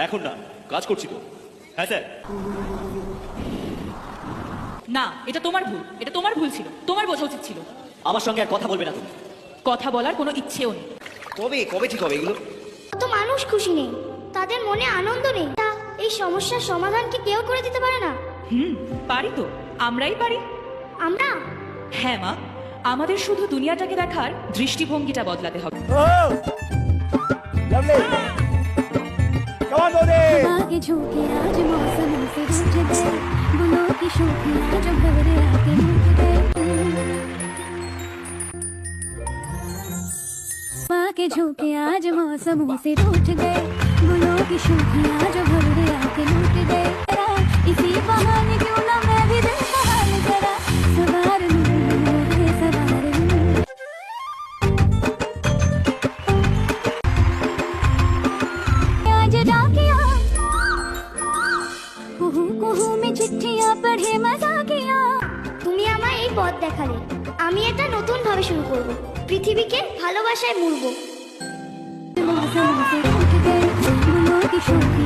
এখন না, কাজ করছি তো। হ্যাঁ স্যার। না, এটা তোমার ভুল, এটা তোমার ভুল ছিল, তোমার বোঝা উচিত ছিল। আমার সঙ্গে আর কথা বলবে না তুমি। কথা বলার কোনো ইচ্ছেও নেই। কবে কবে ঠিক হবে এগুলো? তো মানুষ খুশি নেই, তাদের মনে আনন্দ নেই, তা এই সমস্যার সমাধান কি কেউ করে দিতে পারে না? পারি তো, আমরাই পারি। আমরা? হ্যাঁ মা, আমাদের শুধু দুনিয়াটাকে দেখার দৃষ্টিভঙ্গিটা বদলাতে হবে। आगे झुके आज मौसम से रूठ गए, गुलों की शोखियां जो भवरे आके लूट गए। आगे झुके आज मौसम से रूठ गए, गुलों की शोखियां जो भवरे आके लूट गए। इसी बहाने क्यों ना मैं भी दिल का हाल जरा सवार लूं, सवार लूं। आज डाकिया कुहू कुहू में चिट्ठियां पढ़े मजा किया। তুমি আমায় এই পথ দেখালে, আমি এটা নতুন ভাবে শুরু করব, পৃথিবীকে ভালোবাসায় মুড়ব। मौसम से रूठ गए, गुलों की शोखियां